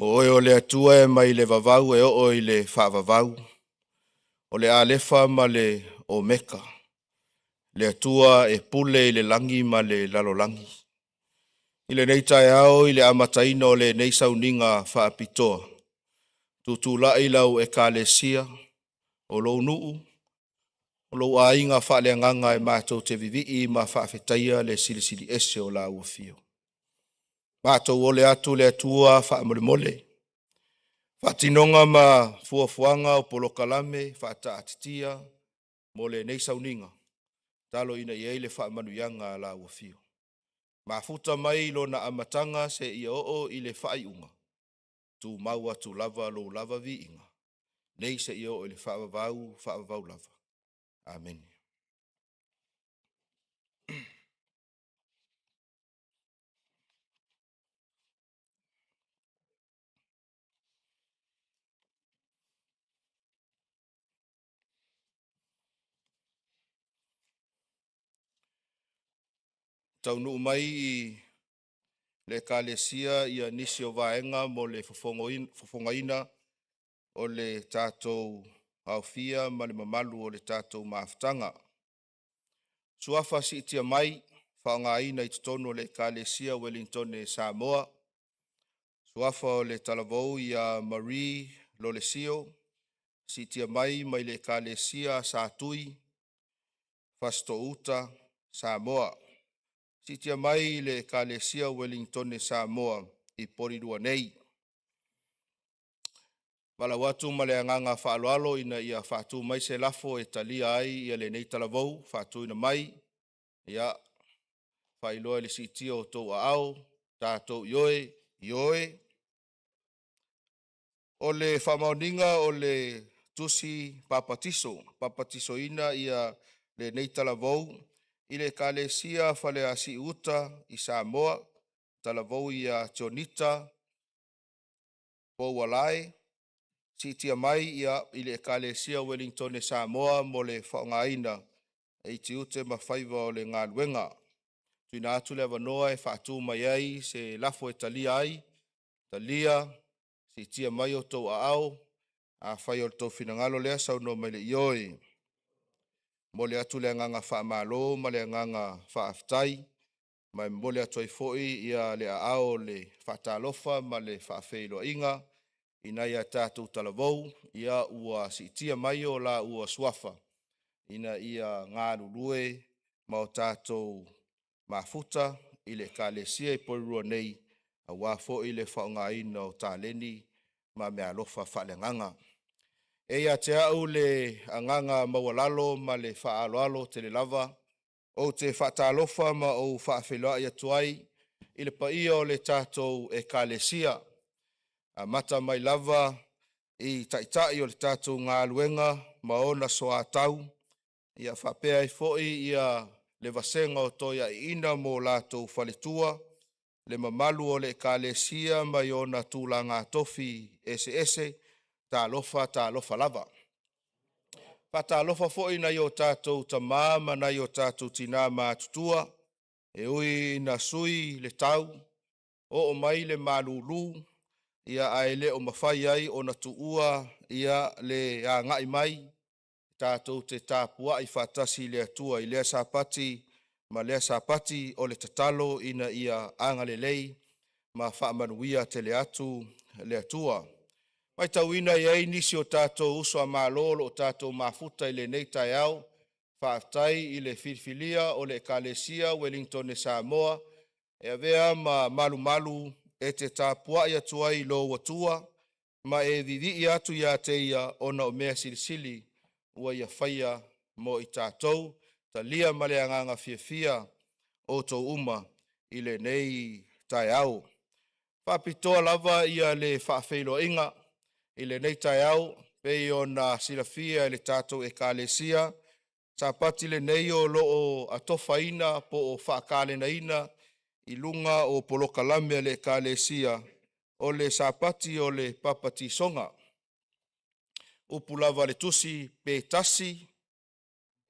Oe o le atua e mai le vavau e o i le whaavavau. O le alefa ma le o meka. Le atua e pule i le langi ma le lalolangi. I le nei tae au i le amataina o le nei Sauniga whaapitoa. Tutu la i lau e kālesia, o lou nuu, o lou ainga whaaleanganga e mātou te vivi i ma whaafetaia le silisili ese o la uafio. Mātou o le atu le atua whaamole mole. Whatinonga ma fuafuanga o polokalame, whaataatitia, mo le nei Sauniga. Talo ina iei le whaamanuianga la uafio. Mafuta mai lo na amatanga se ia o i le whaiunga. Tu maua tu lava lo lava vi inga. Nei se ia o i le whaavavau lava. Amen. Taunu mai i le kalesia ia nisi o vaenga mo le fofongaina o le tātou haufia ma le mamalu o le tātou maaftanga. Suafa si itia mai, whaongaina i tutono le kalesia Wellington e Samoa. Suafa o le talavou ia Marie Lolesio, si itia mai mai le kalesia Satui, Fastouta, Samoa. Si itia mai le kalesia Wellington e Samoa i porirua nei. Wala watu ma le anganga whaaloalo ina ia whātu mai se lafo e talia ai ia le nei talavou, whātu ina mai, ia whailoa le sitia o tau a au, tātou ioe. O le whamaoninga o le tusi papatiso ina ia le nei talavou, i le kalesia whale asi uta i Samoa, talavou ia Tionita, Poualai, si tia mai ia i le kalesia Wellington e Samoa mo le whaongaina e ti ute mawhaiva o le ngā luenga. Tuina atu le wanoa e whaatu mai ai se lafo e talia ai, talia, si tia mai o tau a au, a whai o tau finangalo lea sau no mai le ioi. Mo le atu le nganga whaamalo, ma le nganga whaaftai, mai mo le atu ai foi ia le a au le whaatalofa ma le whaafeilo inga, ina ia tātou talavou, ia ua si tia mai o la ua suafa, ina ia ngā lulue, ma o tātou mafuta, i le kalesia i porirua nei, a wafo i le whaongaina o tāleni, ma mea alofa whaaleanganga. E ia te au le anganga mawalalo ma le whaaloalo te le lava, o te whaatalofa ma o whaafeloa ia tuai, i le paia o le tātou e kalesia, a mata mai lava i taitai o le tātou ngā luenga, ma ona soa tau, ia whapea i foi ia le vasenga o toia i ina mo lātou whaletua, le mamalu o le kalesia mai ona tūla ngā tofi ese, tā lofa lava. Pata lofa foi na yo tātou tamama na yo tātou tina mātutua, e ui na sui le tau, o mai le malulu, ia aele o mawhai ai o na tuua, ia le a ngai mai, tātou te tāpua i whatasi le atua i lea sapati, ma lea sapati o le tatalo ina ia angalelei, ma whaamanuia te le atua. Mai tauina iei nisi o tātou uso a mālolo o tātou mafuta i le nei tai au, whaaftai i le filfilia o le kalesia Wellington e Samoa, e avea ma malu e te tāpua i atua i lo watua, ma e vivi i atu i ateia ona o mea silisili, ua ia whaia mo i tātou, ta lia male anganga fia o tau uma i le nei tai au. Whapitoa lava ia le whaafeilo inga, i le nei tai au, pei o na silafia i le tātou e kalesia, tāpati le nei o loo atofaina po o whaakale ina, i lunga o polokalame le kalesia, o le sapati o le Papatisoga. Upulava le tusi pe tasi,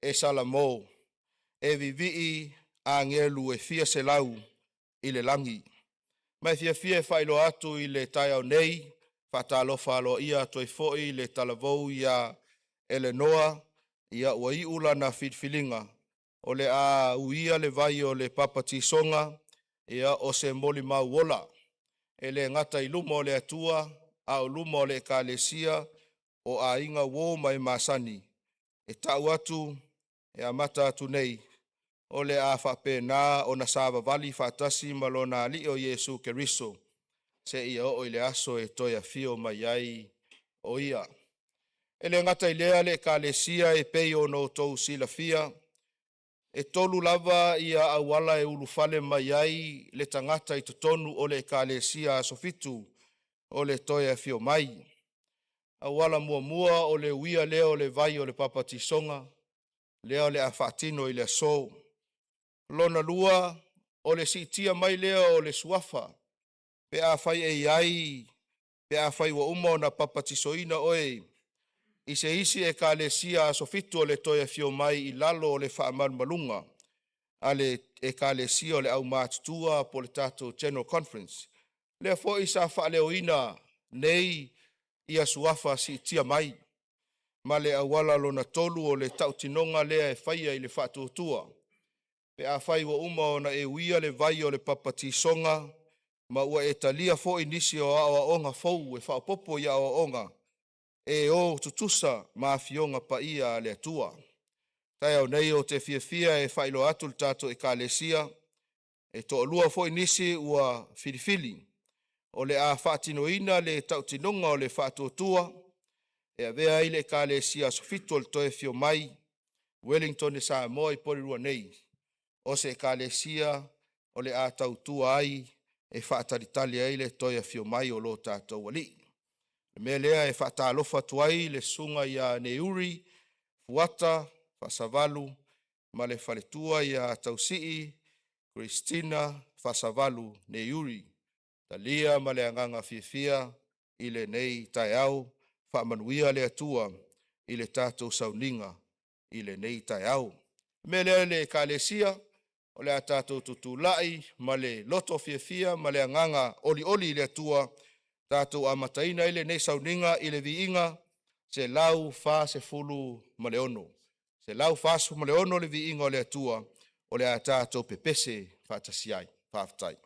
e salamo, e vivii a ngelu e fia se lau i le langi. Mai fia whailo atu i le tai au nei, whaatalofa alo ia toi foi le talavou ia Eleanor, ia ua i ula na whitwhilinga. O le a uia le vai o le Papatisoga, ia o se moli mau ola. E le ngata i luma o le atua, a o luma o le ekalesia, o a inga wō mai masani. E tau atu, e a mata atu nei, o le a whapena o na sāwa vali whātasi malona li o Yesu Keriso. Se ia o i le aso e toia fio mai ai o ia. E le ngata i lea le ekalesia e pei o no tou sila fia, e tolu lava ia awala e ulufale mai ai le tangata i totonu o le ekalesia sofitu o le toia fio mai. Awala mua o le uia leo le vai o le Papatisoga, leo le a whaatino i le so. Lona lua o le sitia mai leo o le suafa, pe a whai e ai, pe a whai wa uma o na Papatisoina oe, i se isi ekalesia sofitu o le toia fio mai i lalo o le whaamalmalunga, a le ekalesia o le au mātutua po le tato General Conference. Lea fo isa whaaleo nei ia suafa si tia mai, ma le awala lona tolu o le tautinonga lea e whaia i le whaatutua. Pe a whai wa uma o na e uia le vai o le Papatisoga, ma ua e talia fo inisi o awa onga fau e whaapopo i awa onga, e o tutusa ma fionga pa ia le atua. Tai au nei o te fia e whailo atu le tato ekalesia, e to lua fo inisi ua filifili, o le a whaatinoina le tautinonga o le whaatutua, e a vea i le ekalesia sofitu le toe fio mai, Wellington e Samoa i porirua nei, o se ekalesia o le a tautua ai, e whaataritali ai le toia fio mai o lo tātou wali. Me lea e whaatalofa tuai le sunga ia Neuri, Fuata, Fasavalu, ma le whaletua ia Tausii, Christina, Fasavalu, Neuri, Talia ma le anganga fia i le nei tai au, whaamanuia le atua i le tātou Sauniga i le nei tai au. Me lea le ekalesia, o le a tātou tutulai, ma le loto fia ma le anganga oli le atua, tātou amataina i le nei Sauniga i le viinga, se lau fa se fulu ma le ono. Se lau fa se ma le ono le viinga o le atua, o le a tātou pepese whaatasiai, whaafatai.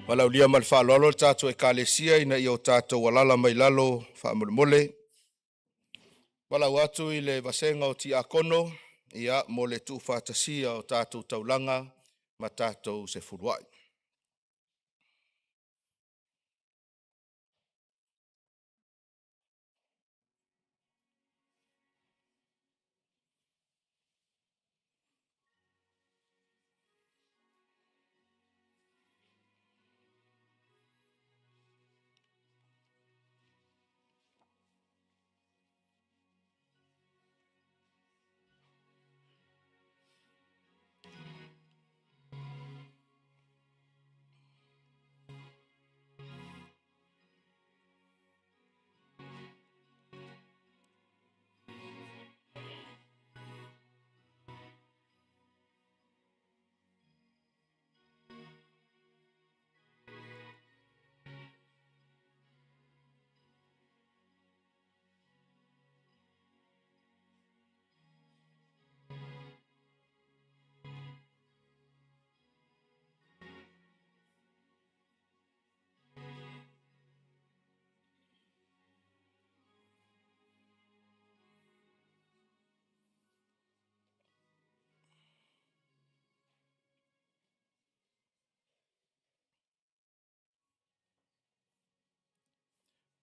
Malaulia mal whaalolo tātou e kālesia ina i o tātou walala mai lalo whaamole. Walau atu i le vasenga o ti akono, ia mo le tu whātasia o tātou taulanga ma tātou se furuai.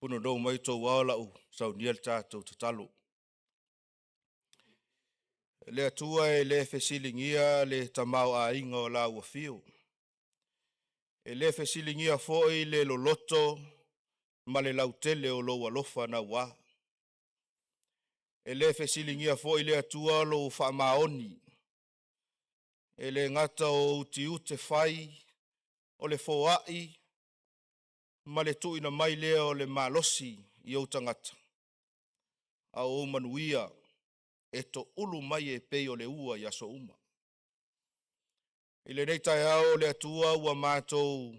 Puno do mai tō wala u Sauniga le tātou tatalo. Le atua e le fesilingia le tamau a inga o la ua fio. E le fesilingia foi le loloto ma le lautele o lo alofa na wa. E le fesilingia foi le atua lo whaamaoni. E le ngata o uti ute fai o le foai ma le tuina mai lea o le malosi i o tangata. A o manuia e to ulu mai e pei o le ua i aso uma. I le nei tai ao le atua ua mātou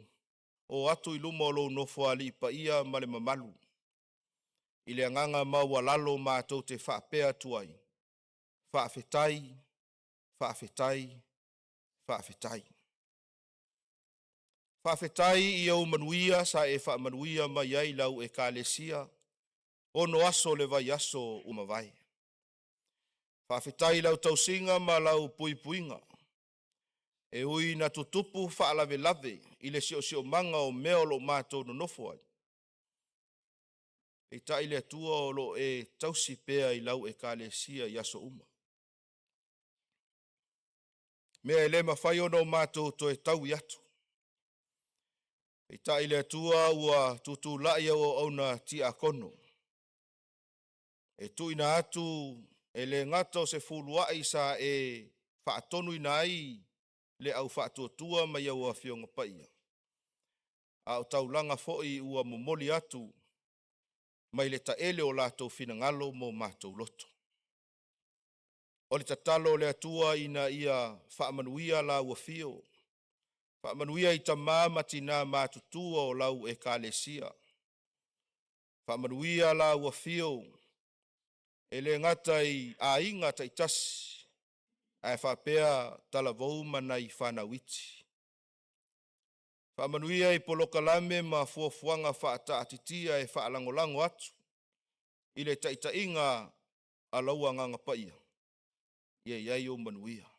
o atu i luma o lo nofo ali pa ia ma le mamalu. I le anganga maua lalo mātou te whaapea tuai. Whaafetai, whaafetai, whaafetai. Whaafetai i au manuia sa e whaamanuia mai ai lau e kālesia. Ono aso le vai aso umawai. Whaafetai lau tausinga ma lau puipuinga. E ui na tutupu whaalave lave i le sio manga o meolo mātou no nofo ai. E tai le atua o lo e tausi pea i lau e kālesia i aso uma. Mea e le mawhai ono mātou to e tau i atu. E tai le atua ua tutu lai o auna ti akono. E tuina atu e le ngata se fuluai sa e whaatonu ina ai le au whaatuatua mai au a fionga paia. A o taulanga foi ua momoli atu mai le taele o lātou finangalo mo mātou loto. O le tatalo le atua ina ia whaamanuia la ua fio. Whaamanuia i tamā matina mātutua o lau e kālesia. Whaamanuia la ua fio. E le ngata i a inga taitasi. Ai whapea talavou mana i whanawiti. Whaamanuia i polokalame ma fuafuanga whaataatitia e whaalangolango atu. I le taitainga a laua nganga paia. Ia iai o manuia.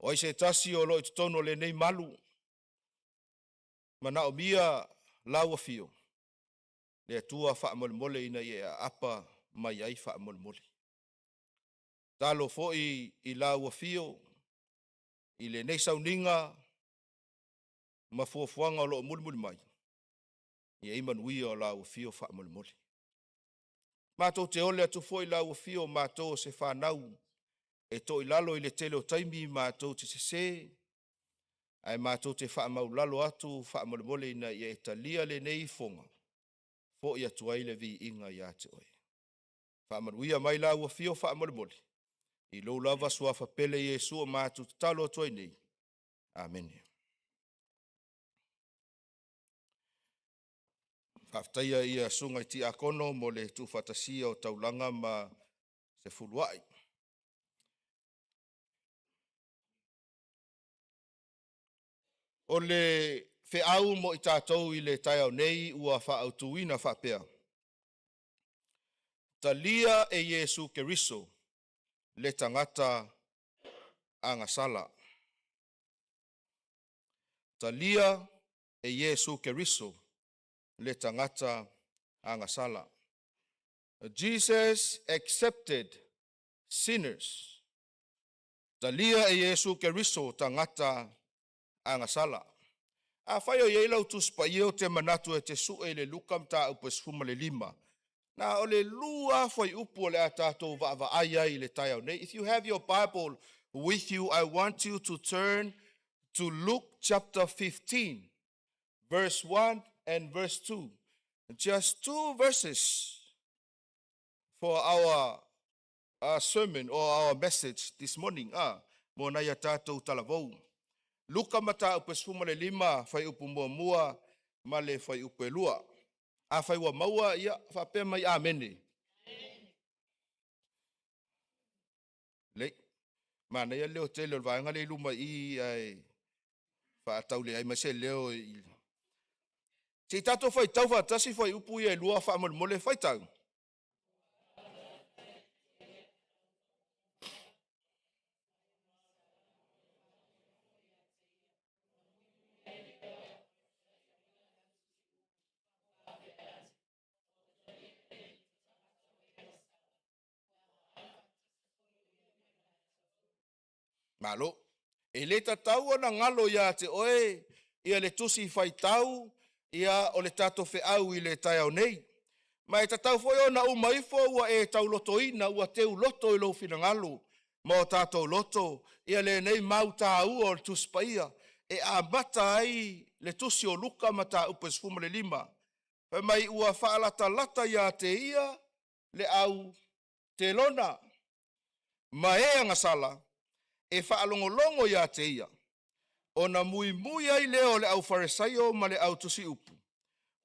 O aise tasi o lo i tutono le nei malu. Mana o mia laua fio. Le atua whaamole ina i a apa mai ai whaamole. Talo foi i laua fio. I le nei Sauniga ma fuafuanga o lo mulmuli mai. Ia i manuia o laua fio whaamole. Mātou te ole atu foi laua fio mātou se whanau. E to i lalo i le tele o taimi mātou te se. Ai mātou te whaamau lalo atu whaamole ina i e talia le nei fonga. Fo i atu ai le vi inga i ate oi. Whaamanuia mai laua fio whaamole. I lo lava suafa pele Yesu o mātou te talo atu ai nei. Amen. Whaftaia ia sunga i ti akono mo le tu whatasia o taulanga ma se fuluai. O le Feau mo i tātou i le tai au nei ua whaautuina whapea. Talia e Yesu Keriso le tangata angasala. Talia e Yesu Keriso le tangata angasala. Jesus accepted sinners. Talia e Yesu Keriso tangata angasala. A whaio i eilau tuspa iau te manatu e te sue le lukam ta upes fuma le lima. Na o le lua whai upu le atato va aia i le tai au nei. If you have your Bible with you, I want you to turn to Luke chapter 15, verse 1 and verse 2. Just 2 verses for our sermon or our message this morning. Mo na ia tātou talavou. Luka mata upes fuma le lima, whai upu mua ma le whai upu e lua. A whai wa maua ia whapea mai amene. Lei, mana ia leo te leo vaenga le luma i ai whaatau le ai mase leo i. Te tato whai tau whaatasi whai upu i e lua whaamole mole whai tau. Malo, e le tatau ana ngalo ia te oe, ia le tusi whai tau, ia o le tato wheau i le tai au nei. Ma e tatau foi o na umaifo ua e tau loto ina, ua teu loto i lo fina ngalo, ma o tato loto, ia le nei mau tā ua o le tusi paia, e a mata ai le tusi o luka ma tā upes fuma le lima. Pa mai ua whaalata lata ia te ia, le au te lona, ma e angasala, e whaalongolongo ia te ia. O na mui ai leo le au farisaio ma le au tusi upu.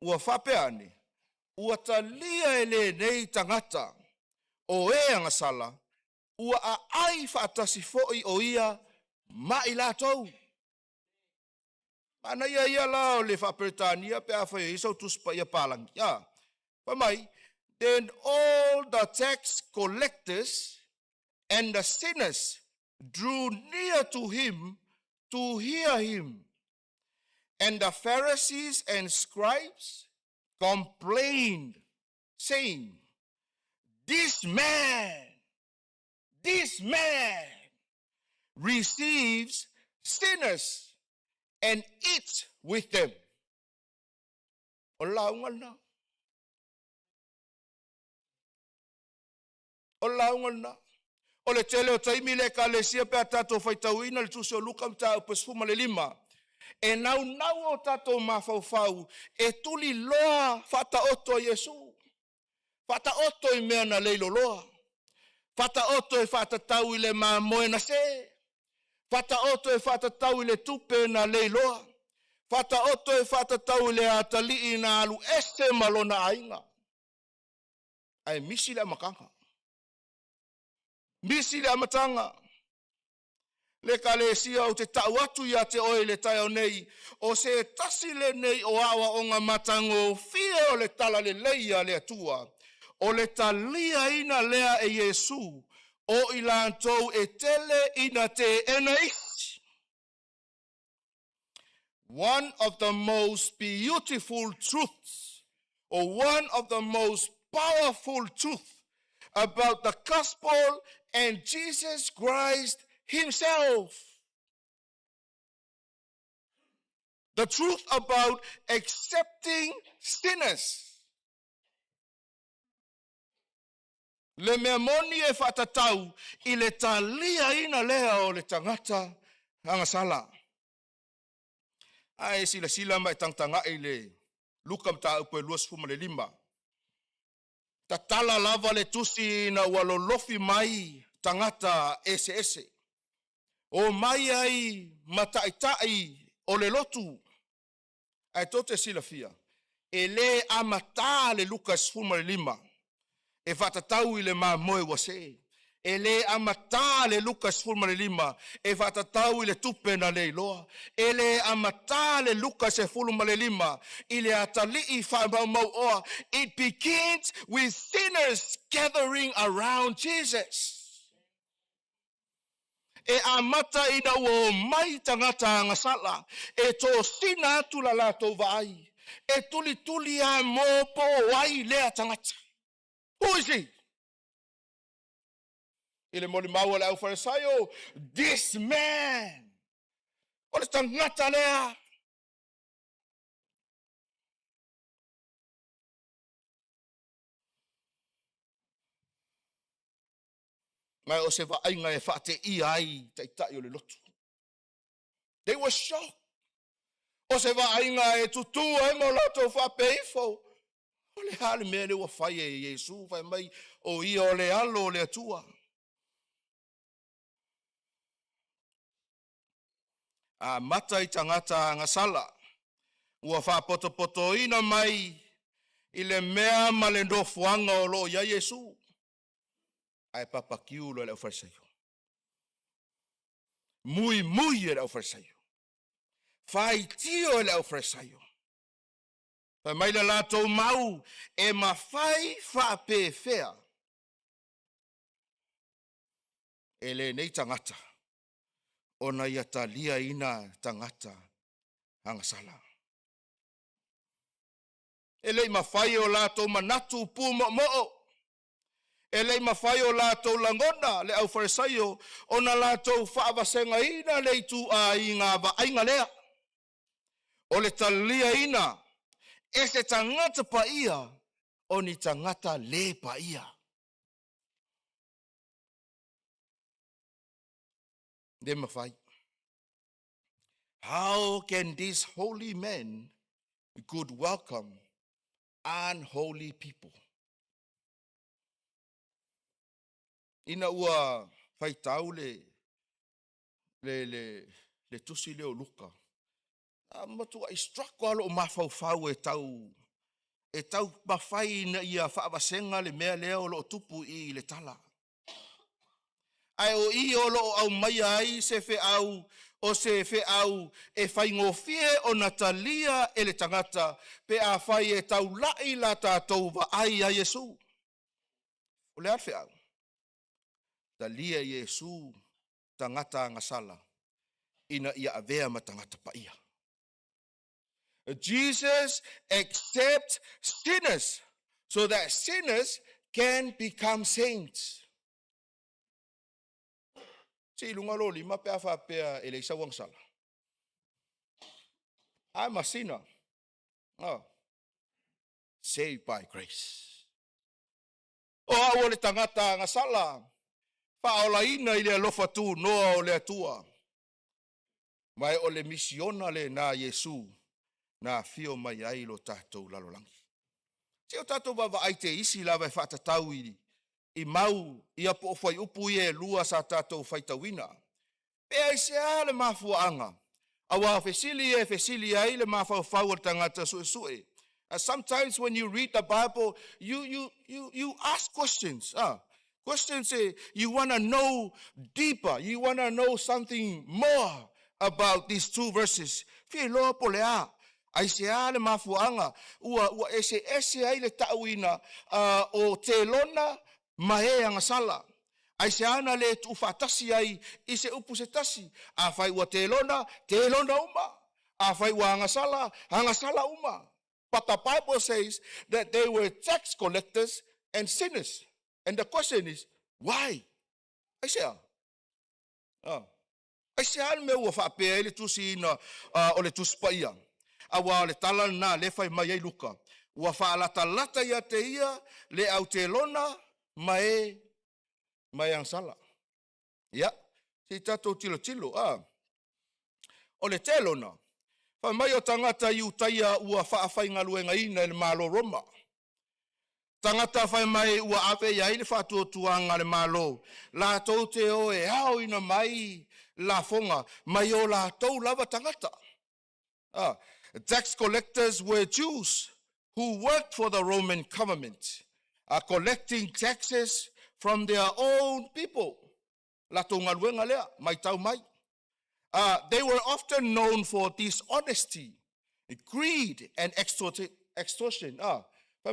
Ua whapeane, ua talia e le nei tangata, o e angasala, ua a ai whaatasi foi o ia ma i lātou. Ana ia lao le whaperetania pe a whai isau tuspa ia pālangi. Pamai, then all the tax collectors and the sinners drew near to him to hear him. And the Pharisees and scribes complained, saying, This man receives sinners and eats with them. O laungal na. O laungal na. O le tele o taimi le ka le sia pe a tato whaitauina le tusi o luka mta upes fuma le lima. E nau o tato mawhauwhau e tuli loa whata oto Yesu. Whata oto i mea na leilo loa. Whata oto e whata tau i le maa moe na se. Whata oto e whata tau i le tupe na leiloa. Whata oto e whata tau i le atali i na alu ese malona ainga. Ai misi le makanga. Misi le amatanga. Le kalesia o te tau atu ia te oe le tai o nei. O se tasi le nei o awa o ngā matango fie o le tala le leia le atua. O le talia ina lea e Yesu. O ilantou e tele ina te enaisi. One of the most beautiful truths, or one of the most powerful truths about the gospel and Jesus Christ himself. The truth about accepting sinners. Le mea moni e whatatau I le talia ina lea o le tangata angasala. Ai sila mai tangtanga I le luka mta upe luas fuma le lima. Tatala lava le tusi na walolofi mai tangata ese. O mai ai mataitai o le lotu. Ai tote sila fia. E le amata le luka fuma le lima. E whatatau I le maa moe wase. E le amata le Lukas 4:5 e whatatau i le tupe na le iloa. E le amata le Lukas 4:5 i le atali i whamau oa. It begins with sinners gathering around Jesus. E amata ina o mai tangata ngasala. E to sina atu la lato vai. E tuli a mopo wai lea tangata. Who is he? Ile moli maua le au farisaio, this man. O le tangata lea. Mai o se vaainga e whaate I ai taitai o le lotu. They were shocked. O se vaainga e tutua e mo loto whapeifo. O le hale mea le ua whai e Yesu, whai mai o ia o le alo o le atua. A mata I tangata ngasala. Ua whapoto ina mai I le mea ma le ndofuanga o lo ia Yesu. Ai papakiu lo le au farisaio. Mui e le au farisaio. Fai tio e le au farisaio. Fai mai le lato mau e mawhai whape fea. E le nei tangata. Ona ia talia ina tangata hangasala. E le mawhai o lato manatu pu mo'o. E le mawhai o lato langona le au farisaio. Ona lato whaawasenga ina le tu a inga va ainga lea. O le talia ina. E se tangata pa ia. O ni tangata le pa ia. De mawhai. How can these holy men could welcome unholy people? Ina ua whaitau le tusi leo luka. Matua I struck alo o mawhau e tau mawhai na ia whaawasenga le mea leo lo tupu I le tala. Ai o I o lo au mai ai se fe au o se fe au e whaingofie o Natalia e le tangata pe a whai e tau lai la tātou wa ai a Yesu. O le arwhi au. Talia Yesu tangata ngasala ina ia avea ma tangata pa ia. Jesus accepts sinners so that sinners can become saints. Si lunga lo lima pe afa pe ele isa wang sala. I'm a sinner. Oh. Saved by grace. O a le tangata ngasala. Pa ola ina ile alofa tu noa o le atua. Mai o le misiona le na Yesu na fio mai ai lo tātou lalolangi. Si o tātou bava ai te isi lawa e whaatatau I mau I apo o whai upu I e lua sa tātou whaitawina. Pe ai se a le mafuanga. Awa fesili ai le mafau o tangata sue. Sometimes when you read the Bible, you ask questions. Questions say you want to know deeper. You want to know something more about these two verses. Failauga polea. Ai se ale mafuanga. Ua ese ai le tauina o te lona mae angasala. Ai se ana le tu fatasi ai I se upu se tasi. A fai ua te lona uma. A fai ua angasala uma. But the Bible says that they were tax collectors and sinners. And the question is, why? Ai se a. Ai se ana me ua whapea ele tusi ina o le tusi pa ia. Awa le tala na le fai mai ai luka. Ua whaalata ia te ia le au te lona mai ansala. Ia, si tatou tilo. O le te lona. Whai mai o tangata I utaia ua whaafai ngaluenga ina le malo Roma. Tangata whai mai ua awe ia ile whaatuotuanga le malo. La tau te o e hao ina mai la fonga. Mai o la tau lava tangata. Tax collectors were Jews who worked for the Roman government, collecting taxes from their own people. Lato ngaluenga lea, mai tau mai. They were often known for dishonesty, greed, and extortion.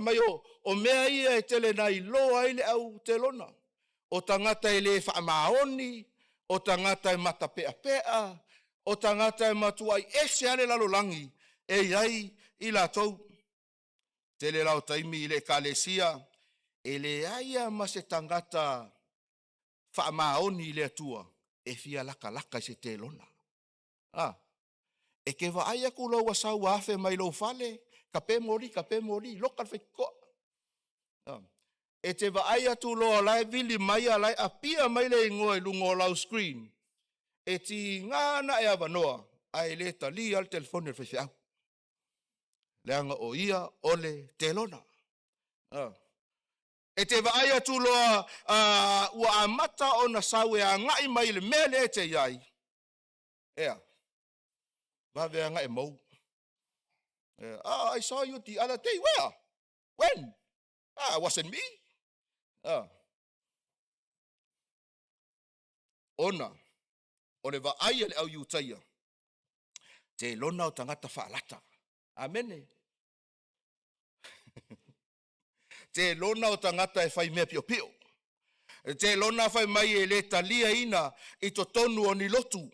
Mai o mea ia e tele nai loa ile au te lona. O tangata e le whaamaoni, o tangata e mata pea pea, o tangata e matuai ese ale lalolangi, e iai i la tau. Tele lau taimi i le kalesia, e le aia ma se tangata whaamaoni i le atua, e fia laka laka se te lona. E ke wa aia ku lau wasau afe mai lau fale, ka pe mori, lokal whekikoa. E te wa aia tu loa lai vili mai a lai a pia mai le ingoa i lungo lau screen. E ti ngana e awanoa, ai le tali al telefone e whewhiau. Leanga o ia ole te lona. E te wa aia tu loa ua amata o na sau e a ngai mai le mele e te iai. Ea. Vavea ngai mau. I saw you the other day. Where? When? It wasn't me. Ona. Ole va aia le au iutaia. Te lona o tangata whaalata. Amene. Te lona o tangata e whai mea pio pio. Te lona whai mai e le talia ina i to tonu o ni lotu.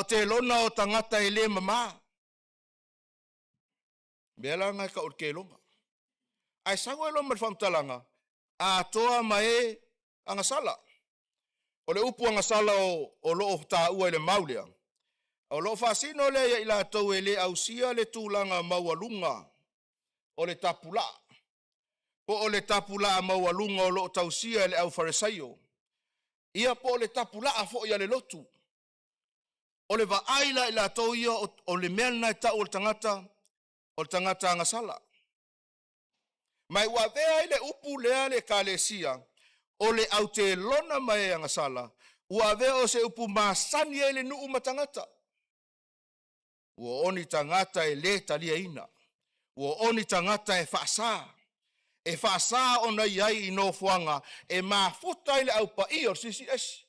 Te lona o tangata e le mama. Bela ngai ka orke longa. Ai sango e loma whamtalanga. A toa mai anga sala. O le upu anga sala o loo ta ua le maulea. O loo whasino le ia ila tau e le ausia le tūlanga maualunga. O le tapula. Po o le tapula maualunga o loo tausia le au farisaio. Ia po o le tapula a fo ia le lotu. O le va aila ila tau ia o le melna e tau o le tangata anga sala. Mai ua vea ile upu lea le kalesia. O le au te lona mai anga sala. Ua vea o se upu masani e le nuu matangata. Ua oni tangata e le talia ina. Ua oni tangata e whaasa. E whaasa o na iai ino fuanga. E mafuta ile au pa i o sisi esi.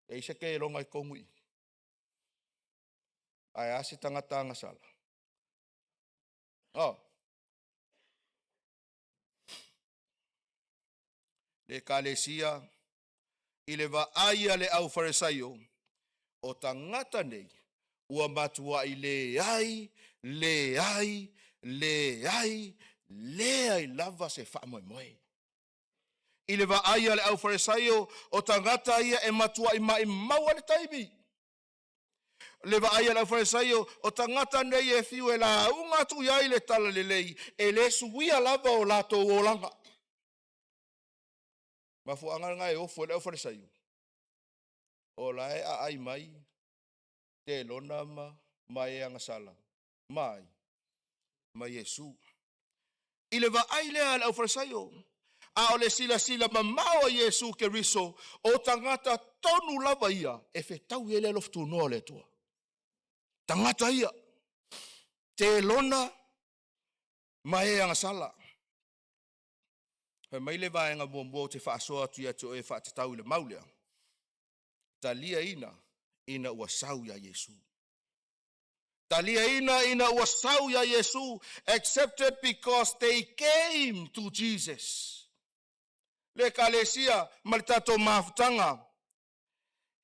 E isa ke longa i kongui. Ai asi tangata anga sala. Le kalesia. Ile va aia le au farisaio. O tangata nei. Ua matua i le ai lava se wha moe moe. Ile va aia le au farisaio. O tangata ia e matua i mai maua le taimi. Le va aia le au farisaio. O tangata nei e fiu e la unga tu iai le tala le lei. E le suia lava o lato o langa. Mafu anganga e ofo le au farisaio. O lae a ai mai. Te lona mai anga sala. Mai Yesu. Ile va aile al au farisaio. A ole sila mamao Yesu ke riso. O tangata tonu lava ia. E fetau ele loftu noa le tua. Tangata ia. Te lona mai anga sala. Mai le va anga bombo te whaasoa tu ia to e whaatatau le maulea. Talia ina wasau ya Yesu. Talia ina wasau ya Yesu, accepted because they came to Jesus. Le kalesia maltato mafutanga.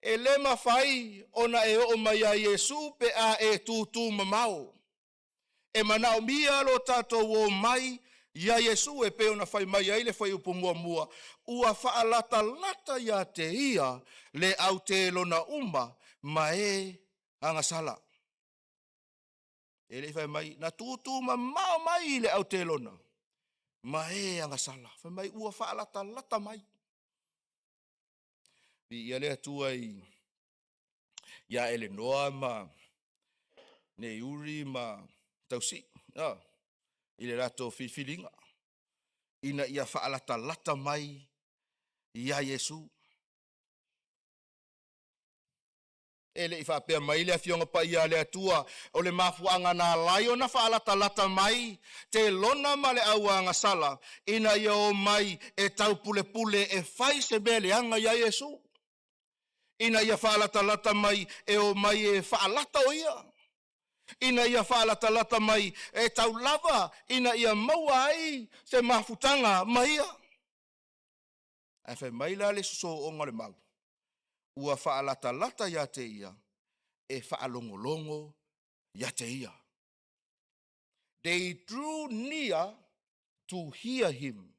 E le mafai ona e o mai ya Yesu pe a e tutu mamao. E manao mia lo tato wo mai ya Yesu e pe ona fai mai ya ile fai upumua mua. Ua faalata lata ya te ia le au te lona uma mae anga sala. Ele fai mai na tutu mamao mai le au te lona. Mae anga sala. Fai mai ua faalata lata mai. Ia lea tua i ia ele noa ma ne uri ma tausi. Ile rato filinga. Ina ia faalata lata mai ia Yesu. Ele I whapea mai le fionga pa ia le atua, o le mafuanga na lai o na whaalata lata mai, te lona ma le auanga sala, ina ia o mai e tau pule pule e whai se mele anga ia Yesu. Ina ia whaalata lata mai e o mai e whaalata o ia. Ina ia whaalata lata mai e tau lava, ina ia maua ai se mafutanga mai ia. Ai whai mai la le suso o ngale mau. Ua whaalata lata ia te ia, e whaalongolongo ia te ia. They drew near to hear him.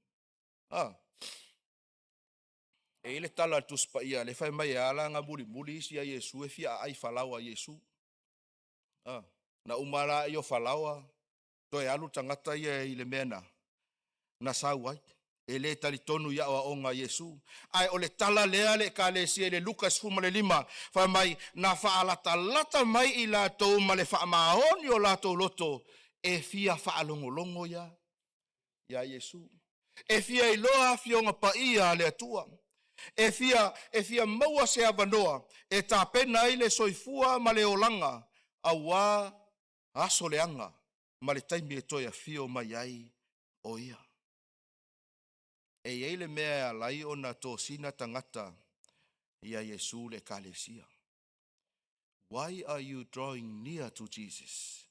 E ile tala tuspa ia, le whai mai ala ngā muli isi a Yesu, e fia ai Failauga Yesu. Na umara i o Failauga, toi alu tangata ia I le mena, na sauai. E le tali tonu ia o onga Yesu. Ai o le tala lea le ka le sia le Lukas 5:5. Whai mai na whaalata lata mai I lātou ma le whaamahoni o lātou loto. E fia whaalongolongo ia Yesu. E fia I loa fionga pa ia le atua. E fia maua se avanoa. E tā pena I le soifua ma le olanga. Awa aso leanga. Ma le taimi e toia fio mai ai o ia. E eile mea alai o na tō sina tangata ia Yesu le kalesia. Why are you drawing near to Jesus?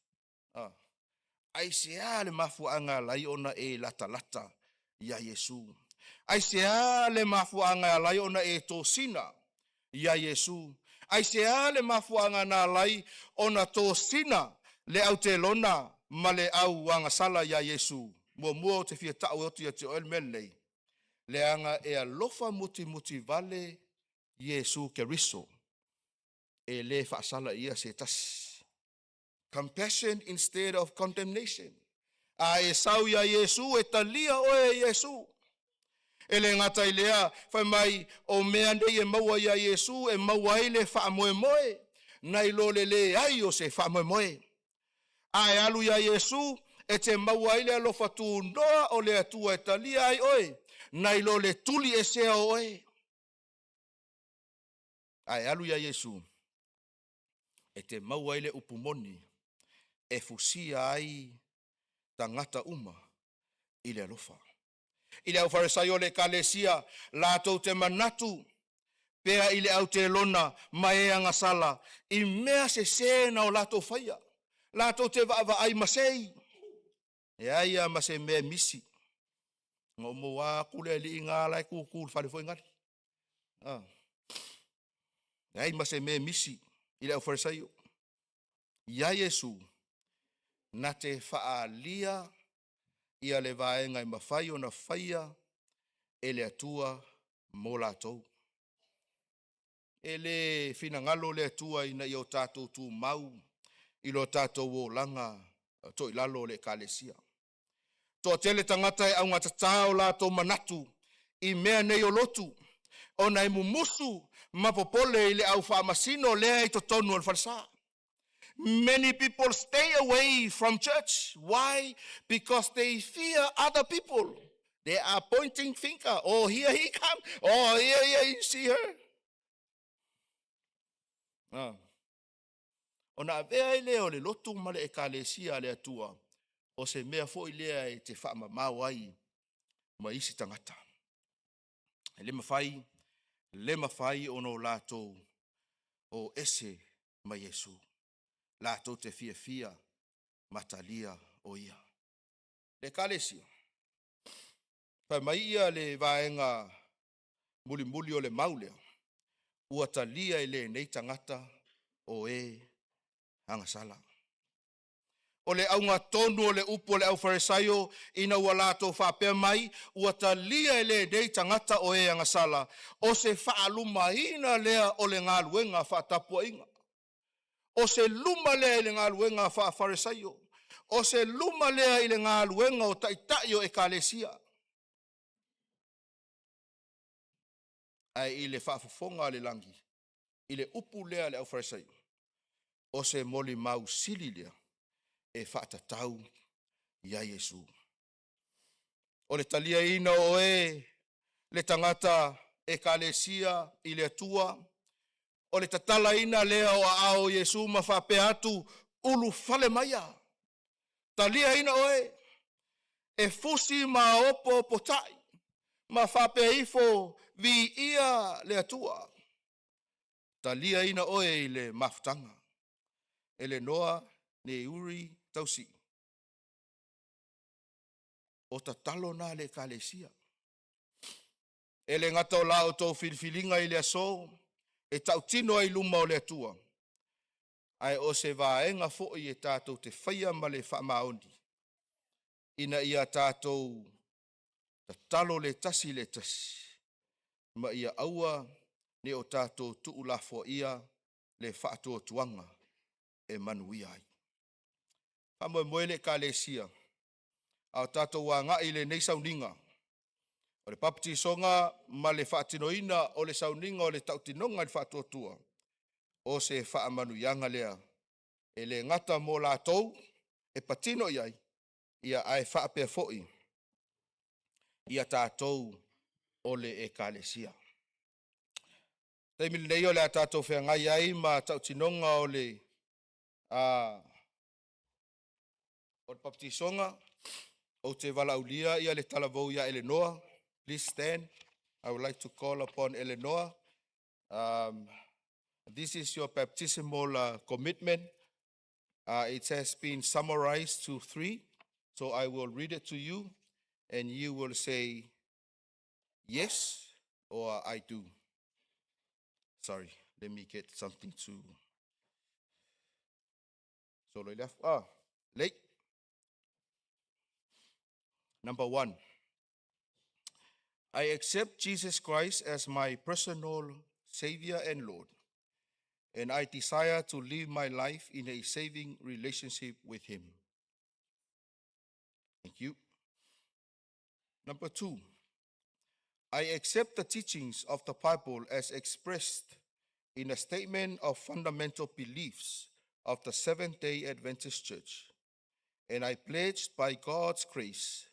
Ai sea le mafuanga alai o na e lata ia Yesu. Ai sea le mafuanga alai o na e tō sina ia Yesu. Ai sea le mafuanga na alai o na tō sina le au te lona ma le au wanga sala ia Yesu. Mua te fia tau otu ia te oel melei. Leanga e alofa muti vale Yesu Keriso. E le whaasala ia se tas. Compassion instead of condemnation. A e sau ia Yesu e talia o e Yesu. E le ngata I lea, whai mai o mea nei e maua ia Yesu, e maua I le whaamoe. Nai lo le ai o se whaamoe. A e alu ia Yesu, e te maua I le alofa tu noa o le atua e talia ai oe. Nai lo le tuli e sea oe. Ai alu ia Yesu. E te maua I le upumoni. E fusia ai tangata uma I le alofa. I le au farisaio le kalesia. Lātou te manatu. Pea I le au te lona maeanga sala. I mea se na o lātou whaia. Lātou te vaava ai masei. E aia mase mea misi. Ngō mua kule li ngā lai kūkūl whare fwoi ngari. Ai mase me misi I le au farisaio. Ia Yesu, na te whaalia ia le vaenga I mawhai o na whaia e le atua mō lātou. E le whinangalo le atua ina I o tātou tū mau I lo tātou o langa to I lalo le kalesia. Tō tele tangata e au ngatatao lātou manatu I mea nei o lotu. O nai mumusu mapopole I le au whaamasino lea I totonu al farsa. Many people stay away from church. Why? Because they fear other people. They are pointing finger. Oh, here he comes. Oh, here you see her. O na vea I leo le lotu ma le ekalesia le atua. O se mea fo I lea e te whaamamau ai ma isi tangata. Le mawhai ono lātou o ese ma Yesu. Lātou te fia matalia o ia. Le kalesia. Pai mai ia le vaenga muli o le maulea. Ua talia I le nei tangata o e hangasala. O le aunga tonu o le upo le au farisaio ina ua lātou whapea mai, ua talia I le nei tangata o e hangasala. O se whaaluma ina lea o le ngā luenga whaatapua inga. O se luma lea I le ngā luenga wha farisaio. O se luma lea I le ngā luenga o taitai o ekalesia. Ai I le whaafafonga le langi. I le upu lea le au farisaio. O se moli mau sili lea. E whaatatau ia Yesu. O le talia ina o e le tangata e kalesia I le atua. o le tatala ina lea o ao Yesu ma whape atu ulu fale maia. Talia ina oe, e fusi ma opo potai, ma whape ifo vi ia le atua. Talia ina oe i le maftanga, e le noa ne uri tausi. O tatalo na le kalesia. E le ngata o lao tau filfilinga i le aso, e tau tino ai luma o le atua. Ai o se vaenga fo i e tātou te whaia ma le whamaondi. Ina ia tātou tatalo le tasi. Ma ia aua ne o tātou tuulafo ia le whaatua tuanga e manuia ai. Hamoe moele ka le sia. Au tātou wanga i le nei Sauniga. O le Papatisoga ma le whaatinoina o le Sauniga o le tautinonga le whaatuatua. O se whaamanuianga lea. E le ngata mo lātou e patino iai. Ia ai whaapea foi. Ia tātou o le e kālesia. Teimili nei o le a tātou whengai ai ma tautinonga o le Papatisoga. O te walaulia ia le talavou ia Eleanor. Please stand. I would like to call upon Eleanor. This is your baptismal commitment. It has been summarized to 3. So I will read it to you and you will say yes or I do. Sorry, let me get something to. So left. Late. Number 1. I accept Jesus Christ as my personal Savior and Lord, and I desire to live my life in a saving relationship with Him. Thank you. Number 2, I accept the teachings of the Bible as expressed in a statement of fundamental beliefs of the Seventh-day Adventist Church, and I pledge by God's grace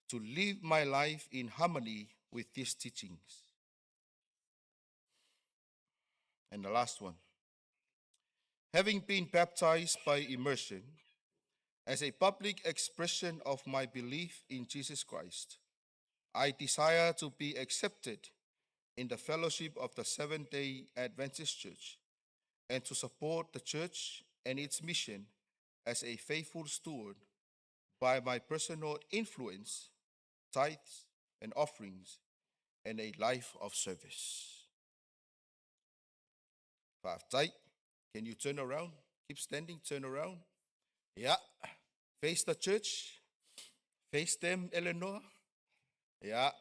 to live my life in harmony with these teachings. And the last one, having been baptized by immersion as a public expression of my belief in Jesus Christ, I desire to be accepted in the fellowship of the Seventh-day Adventist Church and to support the church and its mission as a faithful steward by my personal influence, tithes and offerings, and a life of service. Tight. Can you turn around? Keep standing, turn around. Yeah. Face the church. Face them, Eleanor. Yeah.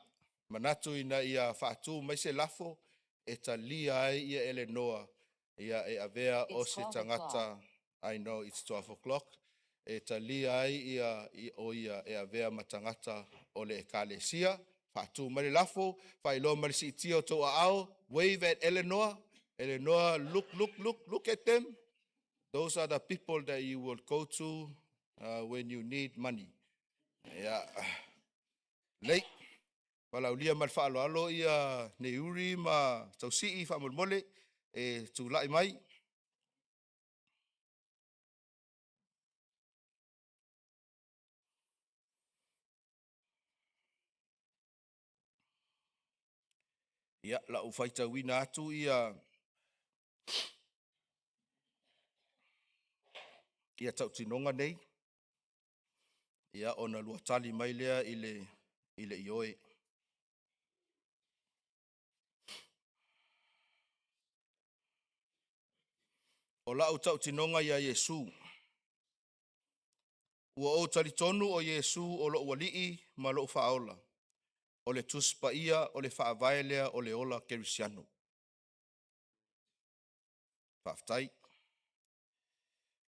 Manatu ina ia whaatu mai se lafo e talia ai ia Eleanor. Ia e avea o se tangata. I know it's 12 o'clock. E talia ai ia e avea matangata o le ekalesia. Whaatu mai lafo. Failauga mai si tio toa ao. Wave at Eleanor. Eleanor, look at them. Those are the people that you will go to when you need money. Yeah. Late. Walaulia mal whaaloalo ia neuri ma tausii whaamolmole e tūlai mai. Ia, la ufaita wina atu ia tautinonga nei. Ia ona luatali mai lea ile ioe. O lau tautinonga ia Yesu. Ua o talitonu o Yesu o lo walii ma lo whaola. O le tuspa ia o le whaavaelea o le ola kerisiano. Whaftai.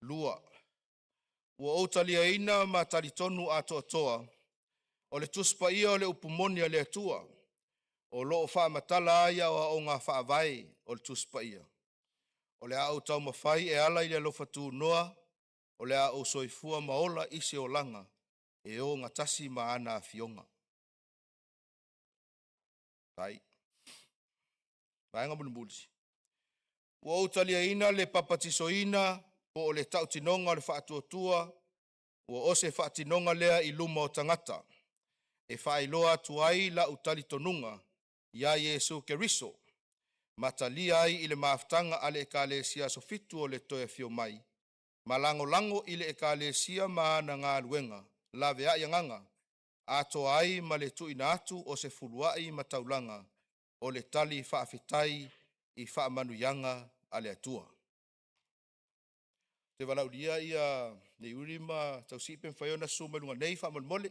Lua. Ua o taliaina ma talitonu a toa. O le tuspa ia o le upumonia le atua. O lo whaamatala aia o ngā whaavae o le tuspa ia. O le au tau mawhai e ala i le lofatu noa. O le au soifua maola isi o langa. E o ngatasi ma ana fionga. Tai. Vaenga munubulisi. Ua utaliaina le papatisoina po o le tautinonga o le whaatuatua, ua ose whaatinonga lea I luma o tangata. E whaailoa atu ai la utali tonunga, ia Yesu Keriso. Matalia ai I le maaftanga ale ekalesia sofitu o le toia fio mai. Malango I le ekalesia maana ngā luenga, la vea ianganga. Ato ai ma le tuina atu o se fuluai mataulanga, o le tali whaafetai I whaamanuyanga ale atua. Te walaulia ia ne uri ma tausipen whaiona sumalunga nei whaamalmole.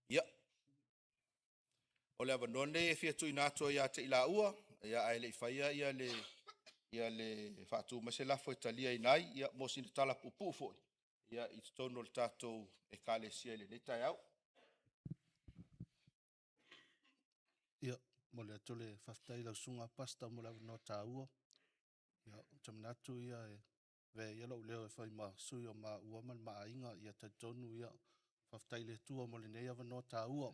Ia. O le avanone e fia tuina atu ia te ila ua, ia ai le whaia ia le whaatu mase lafo Italia inai, ia mosina tala pupu foi. Ia I tono le tātou e kālesia le netai au. Ia, mo le atu le whaftai lau sunga pasta mo le no tāua. Ia, tamanatu ia e ve ia lau leo e whai ma sui o ma uaman ma ainga ia ta tonu ia whaftai le tua mo le nei awa no tāua.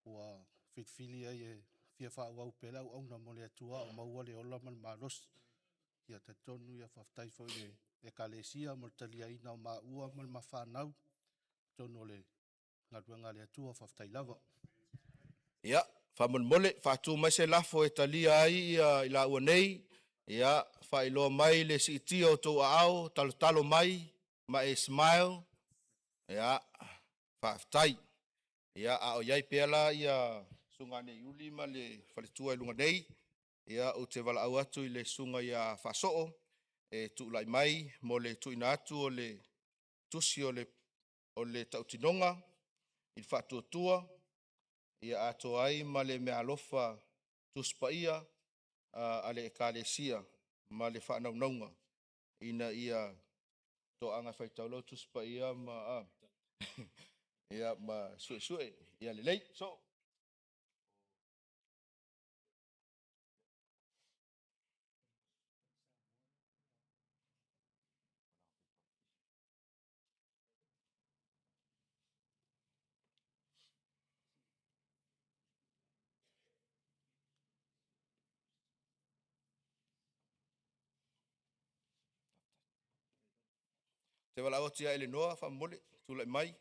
Ua whitwhili ai e fia wha au pela au na mo le atua o maua le ola man ma los. Ia ta tonu ia whaftai fo e kalesia mo le talia ina o ma uaman ma whanau. Tonu le ngaruanga le atua whaftai lava. Ia, whamanmole, whaatu mai se lafo e talia ai ia I la ua nei, ia, whailoa mai le si itia o tau ao, talo mai, ma e smile, ia, whaaftai. Ia, a o iai pela ia sunga ne Iuli ma le whaletua I lunga nei, ia, o te wala au atu I le sunga ia whasoo, e tu lai mai, mo le tuina atu o le tusi o le tautinonga, I whaatuatua, ia ato ai ma le mea alofa tuspaia ale ekalesia ma le whaanaunaunga. Ina ia to anga whaitaulau tuspaia ma ia ma sue ia le lei. So, te wala o tia ele noa whamole, tula mai.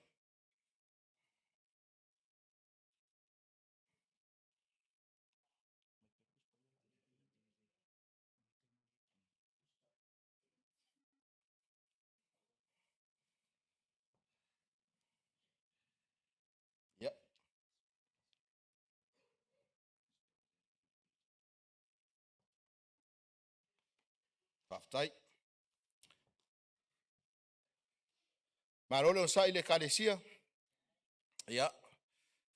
Ia. Whaftai. Marole o sa ile kalesia. Ia.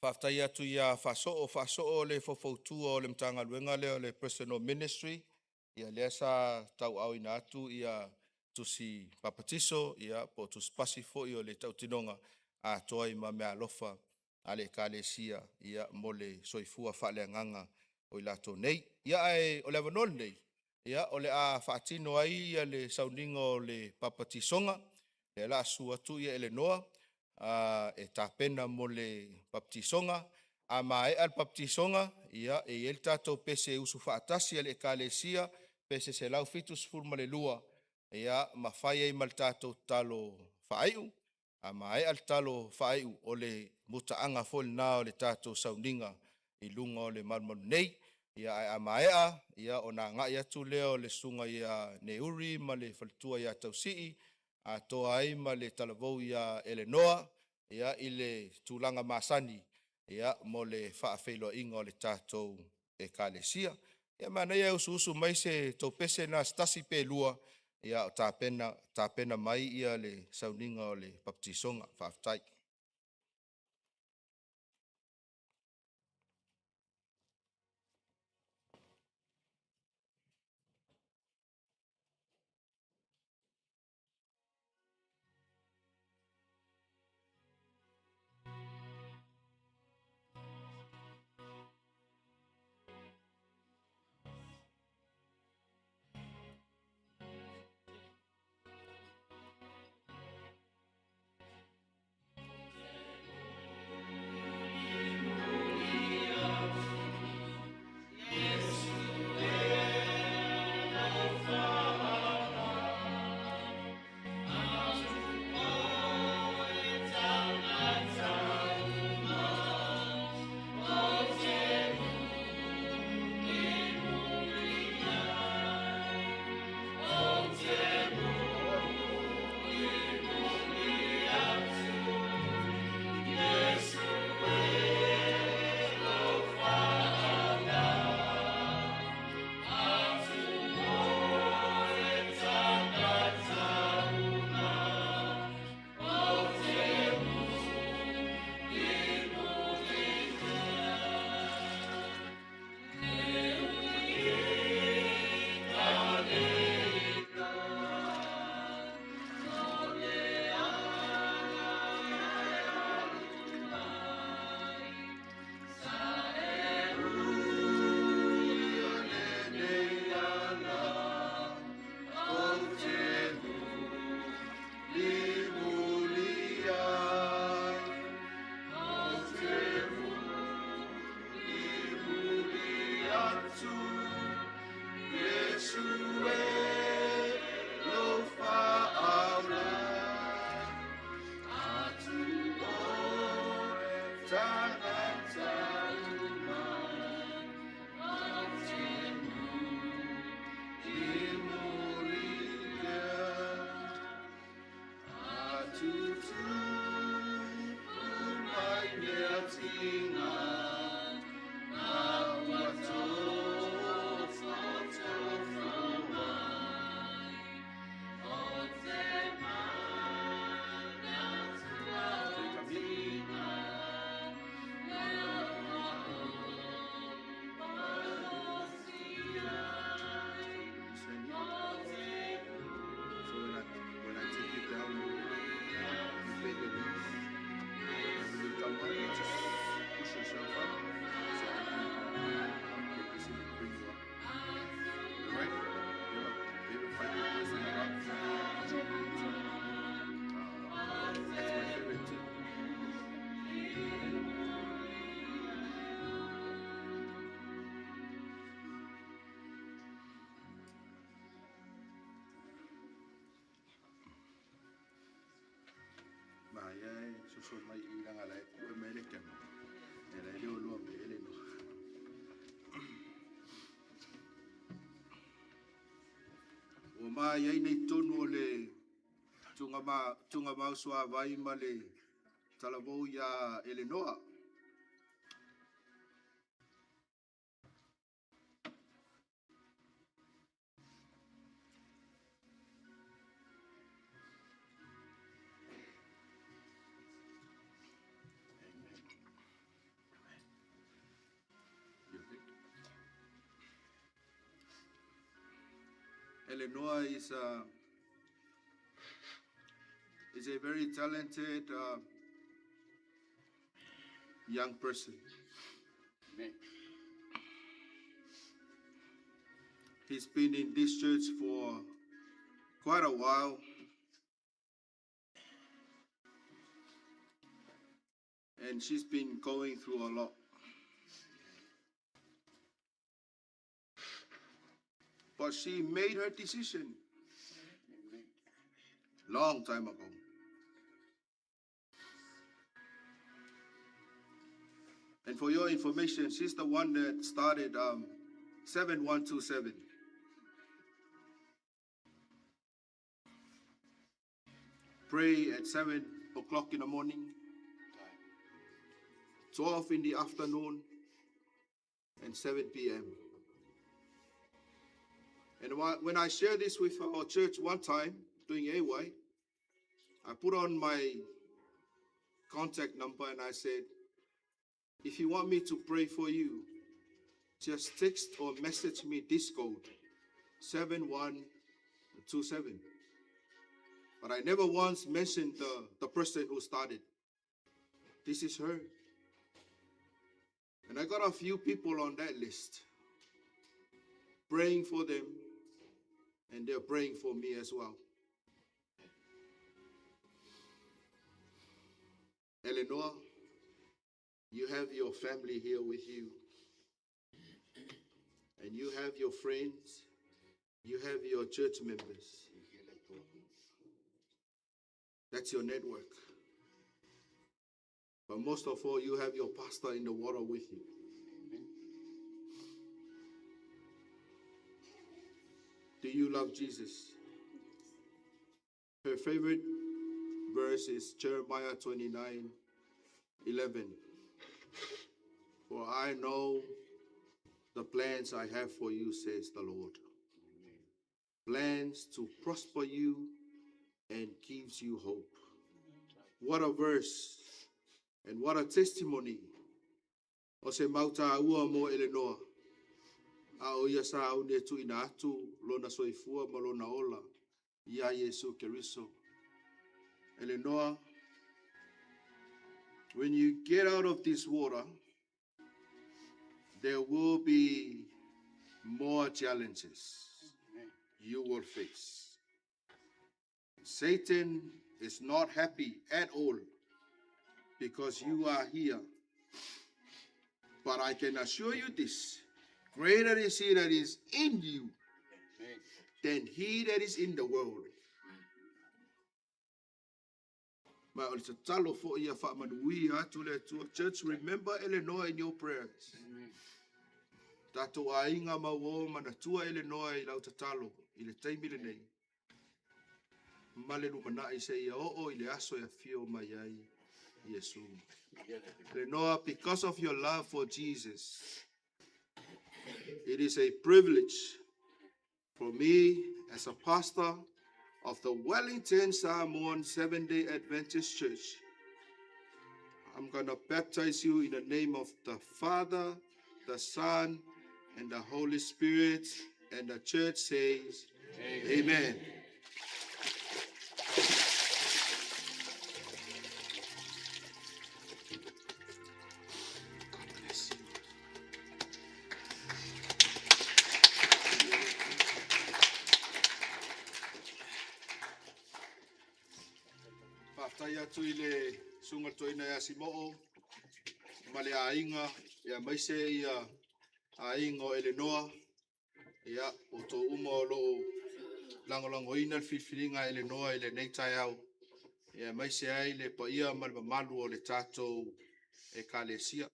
Whaftai atu ia whasoo le whawhautua o le mtanga luenga leo le personal ministry. Ia lea sa tau au ina atu ia tusi papatiso, ia po tusi pasifo i o le tau tinonga a toi ma mea lofa ale kalesia ia mo le soifua whale nganga o i lato nei. Ia ai o le avanol nei. Ia o le a whaatino ai ia le Sauniga o le Papatisoga. Le la su atu ia ele noa. E tapena mo le Papatisoga. A mai al Papatisoga ia e el tatou pese usu whaatasi ale kalesia pese se lau fitus furma le lua. Ia mawhai ai mal tatou talo whaaiu. A mai al talo whaaiu o le mutaanga fol na o le tatou Sauniga I lunga o le marmanu nei. Ia ai amaea, ia o na ngai atu leo le sunga ia Neuri ma le whalitua ia tausii, a toa ai ma le talavou ia Eleanoa, ia I le tūlanga masani, ia mo le whaafeiloa inga o le tātou e kalesia. Ia mana ia usu mai se tau pese na stasi pe lua, ia o tāpena mai ia le Sauniga o le Papatisoga, whaaftai. When I take you down, you bend your knees. And when you come up, you just push yourself up so I can get this in and bring you up. Alright? You're my favorite person around. That's my favorite team. Maya, so my ilang alay, American. And I don't know me, Eleanor. O Maya, nei tonu le tunga mauswa vai male talavo ya Eleanor. Eleanor is a very talented young person. Amen. He's been in this church for quite a while. And she's been going through a lot. But she made her decision long time ago. And for your information, she's the one that started 7127. Pray at 7 o'clock in the morning, 12 in the afternoon, and 7 p.m. And when I shared this with our church one time, doing AY, I put on my contact number and I said, if you want me to pray for you, just text or message me this code, 7127. But I never once mentioned the person who started. This is her. And I got a few people on that list, praying for them, and they're praying for me as well. Eleanor, you have your family here with you. And you have your friends. You have your church members. That's your network. But most of all, you have your pastor in the water with you. Do you love Jesus? Her favorite verse is Jeremiah 29:11. For I know the plans I have for you, says the Lord. Plans to prosper you and gives you hope. What a verse and what a testimony. O se mauta ua mo Eleanor. A o ia sa au ne tu ina atu lona soifua ma lona ola. Ia Yesu Keriso. Eleanor, when you get out of this water, there will be more challenges you will face. Satan is not happy at all because you are here. But I can assure you this, greater is he that is in you than he that is in the world. Ma o le tatalo fo ia wha manui atu le tua. Church, remember Eleanor in your prayers. Tato a inga mawo manatua Eleanor I lau tatalo. I le taimi le nei. Ma le lumana I se ia o I le aso ia fio mai ai Yesu. Eleanor, because of your love for Jesus, it is a privilege for me as a pastor of the Wellington Samoan Seventh-day Adventist Church. I'm going to baptize you in the name of the Father, the Son, and the Holy Spirit. And the church says, Amen. God bless you. Pataya tu ile sunga toina ya Simo'o, male ainga ya maise ia aingo Eleanor, ya oto umo lo langolango ina filfilinga Eleanor ile neitai au, ya maise ai le pa ia malmalu o le tato e kalesia.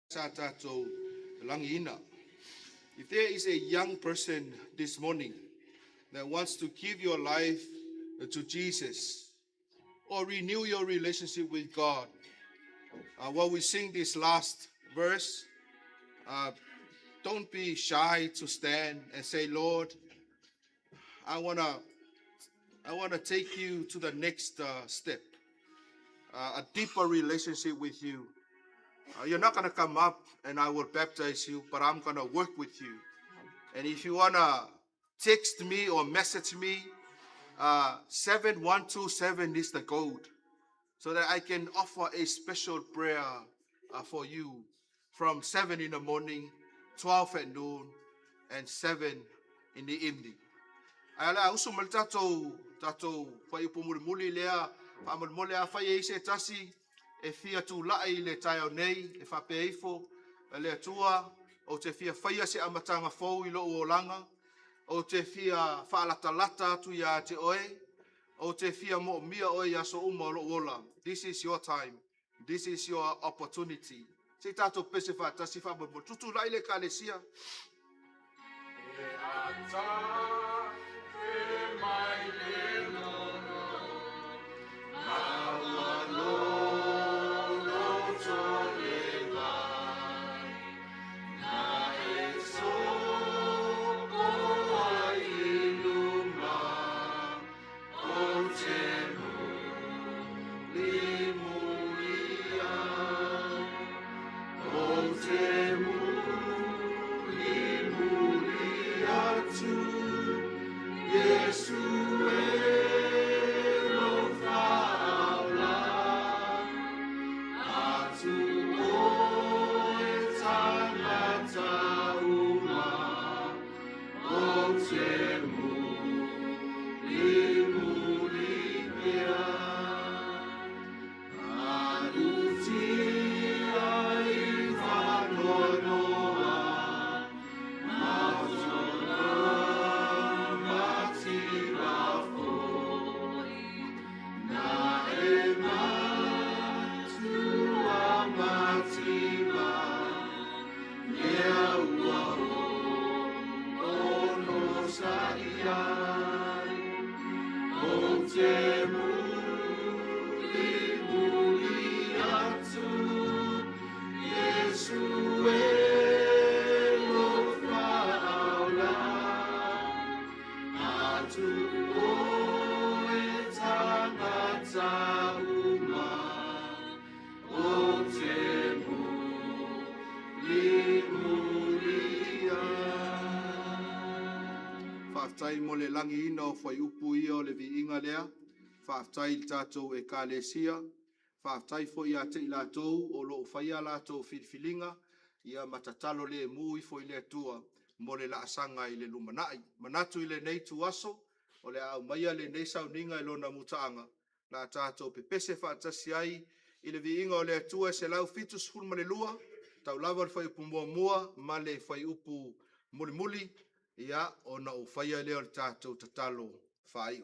Sa tato langi ina. If there is a young person this morning that wants to give your life to Jesus or renew your relationship with God, while we sing this last verse, don't be shy to stand and say, Lord, I wanna take you to the next step, a deeper relationship with you. You're not gonna come up and I will baptize you, but I'm gonna work with you. And if you wanna text me or message me, 7127 is the code, so that I can offer a special prayer for you from 7 in the morning, 12 at noon, and 7 in the evening. Ala usu mal tato fai pumuli lea amal mole a fai e se tasi e fia tu lai le taio nei e fa peifo le tua o te fia fai se amatanga fou I lo o langa o te fia fa lata tu ya te oe o te fia mo mia oe ya so uma lo ola. This is your time. This is your opportunity. Se tato pese fa tasi fa mo tutu lai le kalesia. Whaftai mo le langi ina o whai upu ia o le vi inga lea. Whaftai tātou e kālesia. Whaftai fo ia te ilatou o lo whaia latou filfilinga. Ia matatalo le mui fo i le tua mo le laasanga I le lumanai. Manatu I le nei tu aso o le au maia le nei Sauniga I lona mutaanga. La tātou pepese whaatasi ai I le vi inga o le tua se lau fitus fulma le lua. Tau lava whai upu mua ma le whai upu muli. Ia ona o whaia leo le tātou tatalo whai.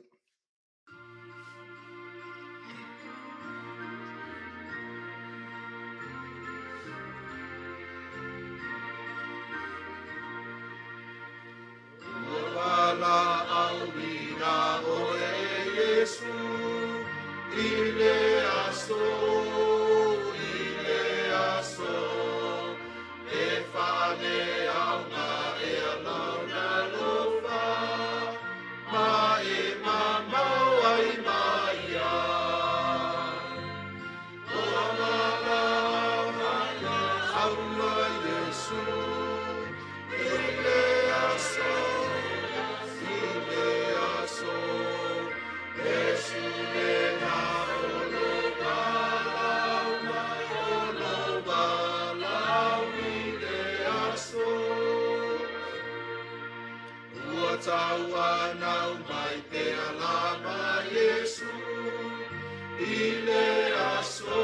Yesu, ile aso, e whane au ngā e alau na lofa, ma e mamau ai mai a. O amala aula Yesu, ile aso, e sile na olo balau mai olo balau ile aso. Ua taua nau mai te alama Yesu, ile aso,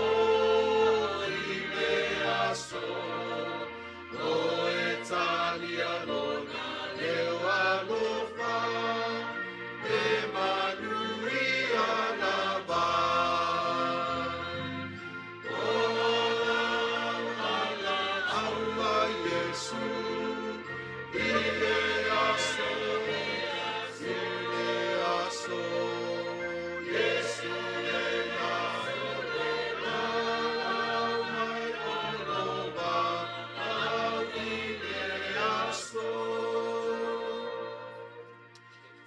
o e talia lona leo alofa, e manui alaba. O aula Yesu, ile aso, Yesu e na ola mai oloba, au ile aso.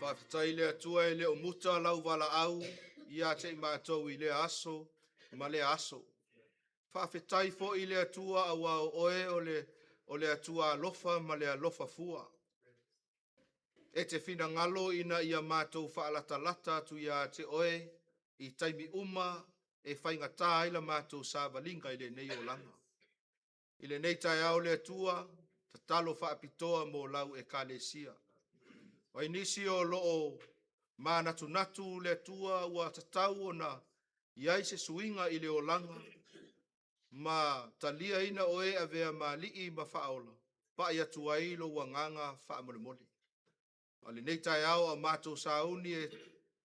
Whawhitai lea tua e leo muta lau wala au, ia te mātou i lea aso, ma lea aso. Whawhitai fo i lea tua au au oe o lea tua lofa ma lea lofa fua. E te whina ngalo ina ia mātou whaalata lata tu ia te oe, i taimi uma e whainga tā ila mātou sāwalinga i le nei o langa. I le nei tai au lea tua, ta talo whaapitoa mō lau e kālesia. O inisi o loo mānatu natu le tua ua tatau o na iai se suinga i le o langa, ma talia ina oe a vea maalii ma whaola, pa ia tuai lo wanganga whaamole mole. O le nei tai au a mātou sauni e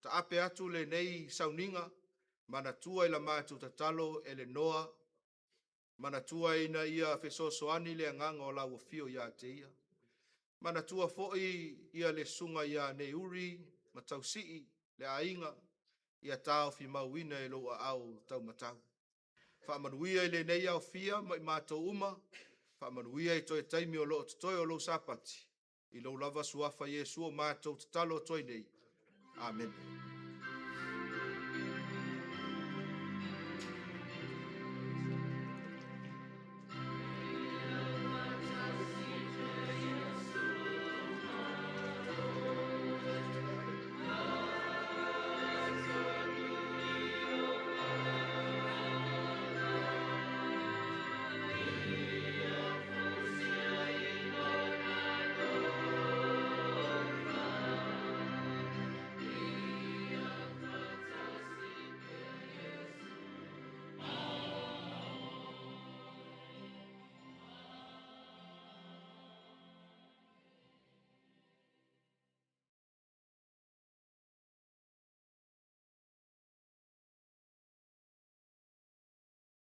ta ape atu le nei Sauniga, mana tua i la mātou tatalo e le noa, mana tua ina ia fesosoani le anganga o lau fio ia te ia. Mana tua foi ia le sunga ia nei uri, ma tau sii, le ainga, ia tau fi mauina e loa au tau matau. Whaamanuia i le nei au fia, mai mātou uma, whaamanuia i toi taimi o loo tutoi o loo sapati, i lo lava suafa Yesu o mātou tatalo toi nei. Amen.